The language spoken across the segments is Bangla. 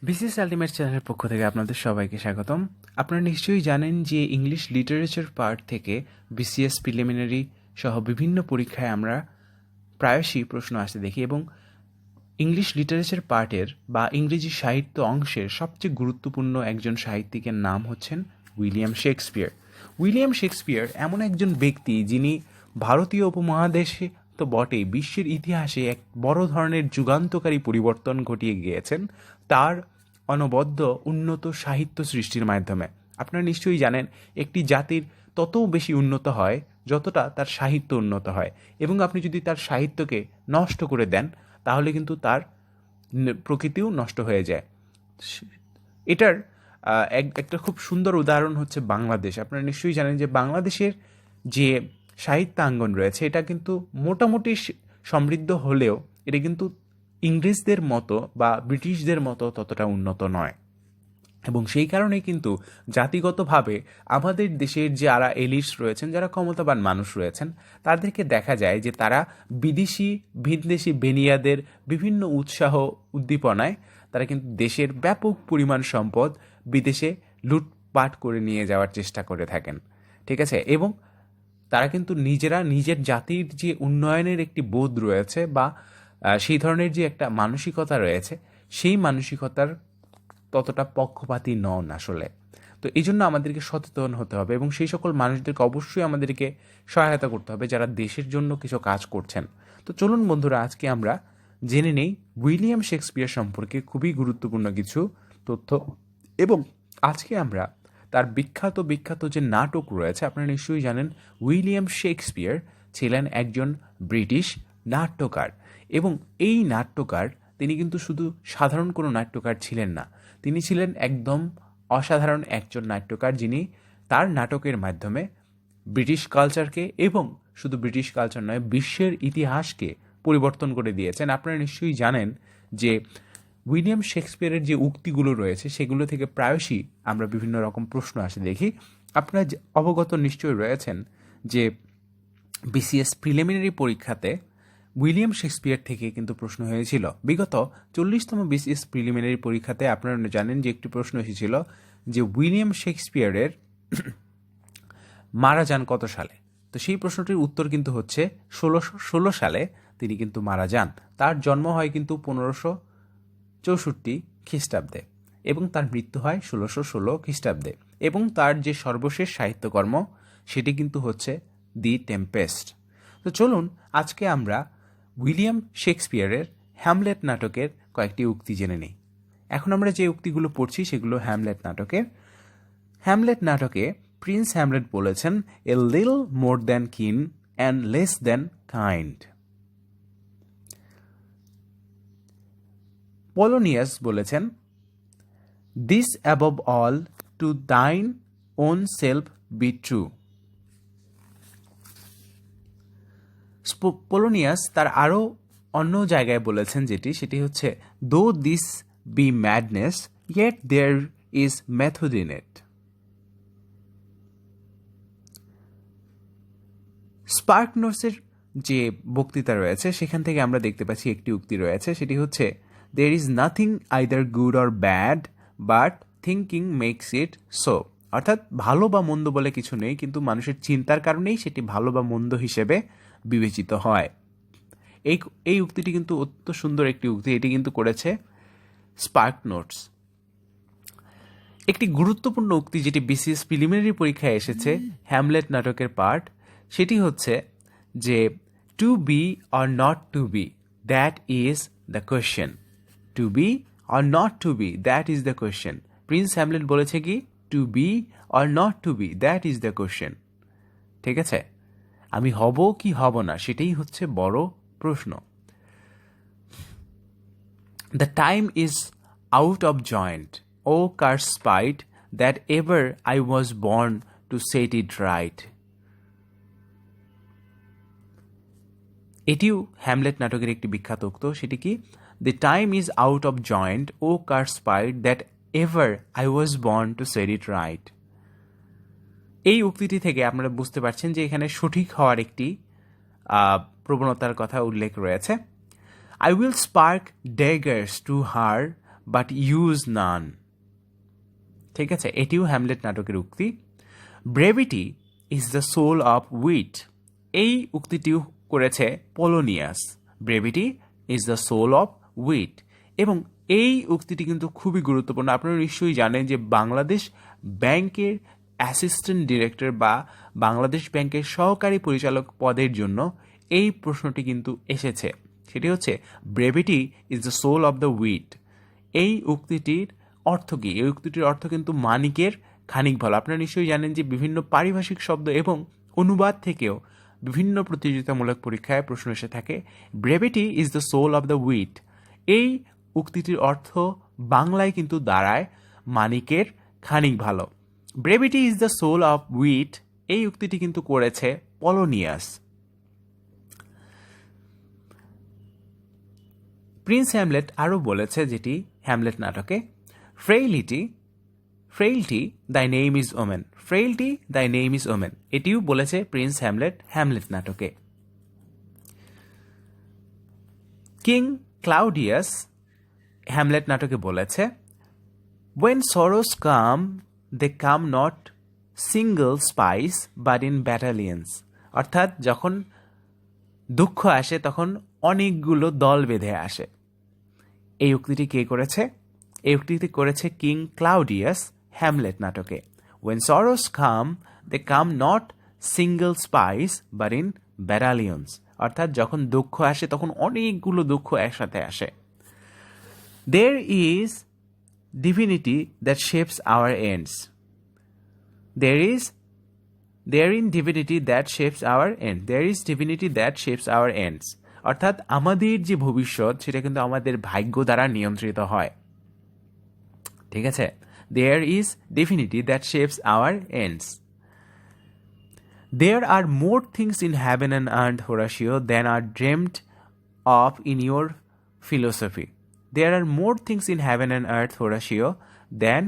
বিসিএস আলটিমেট চ্যানেলের পক্ষ থেকে আপনাদের সবাইকে স্বাগতম। আপনারা নিশ্চয়ই জানেন যে ইংলিশ লিটারেচার পার্ট থেকে বিসিএস প্রিলিমিনারি সহ বিভিন্ন পরীক্ষায় আমরা প্রায়শই প্রশ্ন আসতে দেখি এবং ইংলিশ লিটারেচার পার্টের বা ইংরেজি সাহিত্য অংশের সবচেয়ে গুরুত্বপূর্ণ একজন সাহিত্যিকের নাম হচ্ছেন উইলিয়াম শেক্সপিয়ার। উইলিয়াম শেক্সপিয়ার এমন একজন ব্যক্তি যিনি ভারতীয় উপমহাদেশে তো বটেই বিশ্বের ইতিহাসে এক বড় ধরনের যুগান্তকারী পরিবর্তন ঘটিয়ে গিয়েছেন তার অনবদ্য উন্নত সাহিত্য সৃষ্টির মাধ্যমে। আপনারা নিশ্চয়ই জানেন একটি জাতির তত বেশি উন্নত হয় যতটা তার সাহিত্য উন্নত হয়, এবং আপনি যদি তার সাহিত্যকে নষ্ট করে দেন তাহলে কিন্তু তার প্রকৃতিও নষ্ট হয়ে যায়। এটার একটা খুব সুন্দর উদাহরণ হচ্ছে বাংলাদেশ। আপনারা নিশ্চয়ই জানেন যে বাংলাদেশের যে সাহিত্যাঙ্গন রয়েছে এটা কিন্তু মোটামুটি সমৃদ্ধ হলেও এটা কিন্তু ইংরেজদের মতো বা ব্রিটিশদের মতো ততটা উন্নত নয়, এবং সেই কারণে কিন্তু জাতিগতভাবে আমাদের দেশের যারা এলিটস রয়েছেন, যারা ক্ষমতাবান মানুষ রয়েছেন, তাদেরকে দেখা যায় যে তারা বিদেশি ভিনদেশি বেনিয়াদের বিভিন্ন উৎসাহ উদ্দীপনায় তারা কিন্তু দেশের ব্যাপক পরিমাণ সম্পদ বিদেশে লুটপাট করে নিয়ে যাওয়ার চেষ্টা করে থাকেন। ঠিক আছে, এবং তারা কিন্তু নিজেরা নিজের জাতির যে উন্নয়নের একটি বোধ রয়েছে বা সেই ধরনের যে একটা মানসিকতা রয়েছে, সেই মানসিকতার ততটা পক্ষপাতী নন আসলে। তো এই জন্য আমাদেরকে সচেতন হতে হবে এবং সেই সকল মানুষদেরকে অবশ্যই আমাদেরকে সহায়তা করতে হবে যারা দেশের জন্য কিছু কাজ করছেন। তো চলুন বন্ধুরা, আজকে আমরা জেনে নেই উইলিয়াম শেক্সপিয়ার সম্পর্কে খুবই গুরুত্বপূর্ণ কিছু তথ্য, এবং আজকে আমরা তার বিখ্যাত বিখ্যাত যে নাটক রয়েছে। আপনারা নিশ্চয়ই জানেন উইলিয়াম শেক্সপিয়ার ছিলেন একজন ব্রিটিশ নাট্যকার, এবং এই নাট্যকার তিনি কিন্তু শুধু সাধারণ কোনো নাট্যকার ছিলেন না, তিনি ছিলেন একদম অসাধারণ একজন নাট্যকার যিনি তার নাটকের মাধ্যমে ব্রিটিশ কালচারকে, এবং শুধু ব্রিটিশ কালচার নয় বিশ্বের ইতিহাসকে পরিবর্তন করে দিয়েছেন। আপনারা নিশ্চয়ই জানেন যে উইলিয়াম শেক্সপিয়ারের যে উক্তিগুলো রয়েছে সেগুলো থেকে প্রায়শই আমরা বিভিন্ন রকম প্রশ্ন আসে দেখি। আপনারা অবগত নিশ্চয়ই রয়েছেন যে বিসিএস প্রিলিমিনারি পরীক্ষাতে উইলিয়াম শেক্সপিয়ার থেকে কিন্তু প্রশ্ন হয়েছিল। বিগত 40তম বিসিএস প্রিলিমিনারি পরীক্ষাতে আপনারা জানেন যে একটি প্রশ্ন এসেছিল যে উইলিয়াম শেক্সপিয়ারের মারা যান কত সালে। তো সেই প্রশ্নটির উত্তর কিন্তু হচ্ছে 1616 সালে তিনি কিন্তু মারা যান। তার জন্ম হয় কিন্তু 1564 খ্রিস্টাব্দে এবং তার মৃত্যু হয় 1616 খ্রিস্টাব্দে, এবং তার যে সর্বশেষ সাহিত্যকর্ম সেটি কিন্তু হচ্ছে দি টেম্পেস্ট। তো চলুন আজকে আমরা উইলিয়াম শেক্সপিয়ারের হ্যামলেট নাটকের কয়েকটি উক্তি জেনে নিই। এখন আমরা যে উক্তিগুলো পড়ছি সেগুলো হ্যামলেট নাটকের। হ্যামলেট নাটকে প্রিন্স হ্যামলেট বলেছেন, a little more than kin and less than kind. Polonius বলেছেন, this above all to thine own self be true. Polonius তার আরও অন্য জায়গায় বলেছেন সেটি হচ্ছে, though this be madness yet there is method in it. স্পার্কনোসের যে বক্তৃতা রয়েছে সেখান থেকে আমরা দেখতে পাচ্ছি একটি উক্তি রয়েছে, সেটি হচ্ছে, there is nothing either good or bad but thinking makes it so. অর্থাৎ ভালো বা মন্দ বলে কিছু নেই, কিন্তু মানুষের চিন্তার কারণেই সেটি ভালো বা মন্দ হিসেবে বিবেচিত হয়। এই উক্তিটি কিন্তু অত্যন্ত সুন্দর একটি উক্তি, এটি কিন্তু করেছে স্পার্ক নোটস। একটি গুরুত্বপূর্ণ উক্তি যেটি বিসিএস প্রিলিমিনারি পরীক্ষায় এসেছে হ্যামলেট নাটকের পার্ট, সেটি হচ্ছে যে to be or not to be that is the question. To be or not to be that is the question. Prince Hamlet বলেছে কি, to be or not to be that is the question. ঠিক আছে, আমি হব কি হব না সেটাই হচ্ছে বড় প্রশ্ন। The time is out of joint, O cursed spite that ever I was born to set it right. এটিও হ্যামলেট নাটকের একটি বিখ্যাত উক্ত, সেটি কি, the time is out of joint, O cursed spite that ever I was born to set it right. এই উক্তিটি থেকে আপনারা বুঝতে পারছেন যে এখানে সঠিক হওয়ার একটি প্রবণতার কথা উল্লেখ রয়েছে। I will spark daggers to her but use none. ঠিক আছে, এটিও হ্যামলেট নাটকের উক্তি। Brevity is the soul of wit, এই উক্তিটিও করেছে Polonius. Brevity is the soul of wit, এবং এই উক্তিটি কিন্তু খুবই গুরুত্বপূর্ণ। আপনারা নিশ্চয়ই জানেন যে বাংলাদেশ ব্যাংকের অ্যাসিস্ট্যান্ট ডিরেক্টর বা বাংলাদেশ ব্যাংকের সহকারী পরিচালক পদের জন্য এই প্রশ্নটি কিন্তু এসেছে। সেটি হচ্ছে brevity is the soul of the wit. এই উক্তিটির অর্থ কী? এই উক্তিটির অর্থ কিন্তু মানিকের খানিক ভালো। আপনারা নিশ্চয়ই জানেন যে বিভিন্ন পারিভাষিক শব্দ এবং অনুবাদ থেকেও বিভিন্ন প্রতিযোগিতামূলক পরীক্ষায় প্রশ্ন এসে থাকে। Brevity is the soul of the wit, এই উক্তিটির অর্থ বাংলায় কিন্তু দাঁড়ায় মানিকের খানিক ভালো। Brevity is the soul of wit, এই উক্তিটি কিন্তু করেছে পলোনিয়াস। প্রিন্স হ্যামলেট আরও বলেছে, যেটি হ্যামলেট নাটকে, ফ্রেইলটি দাই নেম ইজ ওমেন, ফ্রেইলটি দাই নেম ইজ ওমেন, এটিও বলেছে প্রিন্স হ্যামলেট হ্যামলেট নাটকে। কিং ক্লাউডিয়াস হ্যামলেট নাটকে বলেছে, when sorrows come they come not single spice but in battalions, অর্থাৎ যখন দুঃখ আসে তখন অনেকগুলো দল বেঁধে আসে। এই উক্তিটি কে করেছে? এই উক্তিটি করেছে কিং ক্লাউডিয়াস হ্যামলেট নাটকে। when sorrows come they come not single spice but in battalions, অর্থাৎ যখন দুঃখ আসে তখন অনেকগুলো দুঃখ একসাথে আসে। there is divinity that shapes our ends, there is divinity that shapes our end, there is divinity that shapes our ends, অর্থাৎ আমাদের যে ভবিষ্যৎ সেটা কিন্তু আমাদের ভাগ্য দ্বারা নিয়ন্ত্রিত হয়। ঠিক আছে, there is divinity that shapes our ends. There are more things in heaven and earth, Horatio, than are dreamt of in your philosophy. There are more things in heaven and earth, Horatio, than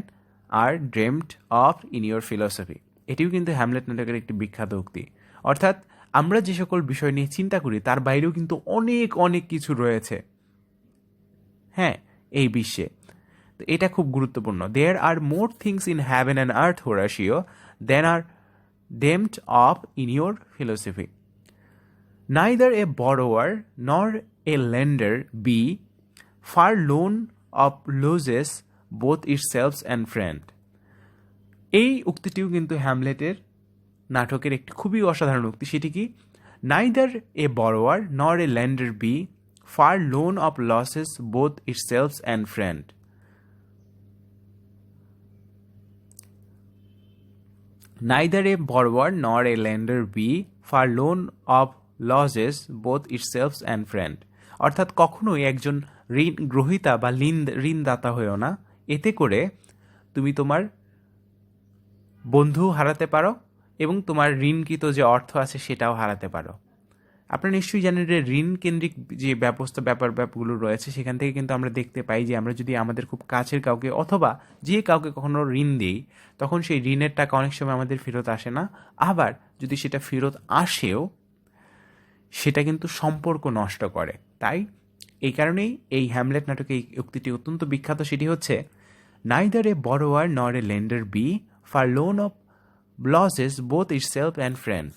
are dreamt of in your philosophy. এটিও কিন্তু হ্যামলেট নাটকের একটি বিখ্যাত উক্তি। অর্থাৎ আমরা যে সকল বিষয় নিয়ে চিন্তা করি তার বাইরেও কিন্তু অনেক অনেক কিছু রয়েছে, হ্যাঁ, এই বিশ্বে। তো এটা খুব গুরুত্বপূর্ণ। There are more things in heaven and earth, Horatio, than are dreamt of in your philosophy. Neither a borrower nor a lender be far loan of loses both itself and friend. এই উক্তিটিও কিন্তু হ্যামলেটের নাটকের একটি খুবই অসাধারণ উক্তি। সেটি কি? Neither a borrower nor a lender be far loan of losses both itself and friend. Neither a borrower nor a lender be far loan of losses both itself and friend. অর্থাৎ কখনোই একজন ঋণ গ্রহীতা বা ঋণদাতা হয়েও না, এতে করে তুমি তোমার বন্ধু হারাতে পারো এবং তোমার ঋণকৃত যে অর্থ আছে সেটাও হারাতে পারো। আপনারা নিশ্চয়ই জানেন যে ঋণ কেন্দ্রিক যে ব্যাপারগুলো রয়েছে সেখান থেকে কিন্তু আমরা দেখতে পাই যে আমরা যদি আমাদের খুব কাছের কাউকে অথবা যে কাউকে কখনো ঋণ দিই তখন সেই ঋণের টাকা অনেক সময় আমাদের ফেরত আসে না, আবার যদি সেটা ফেরত আসেও সেটা কিন্তু সম্পর্ক নষ্ট করে। তাই এই কারণেই এই হ্যামলেট নাটকে এই উক্তিটি অত্যন্ত বিখ্যাত। সেটি হচ্ছে, neither a borrower nor a lender be far loan of losses both itself and friend.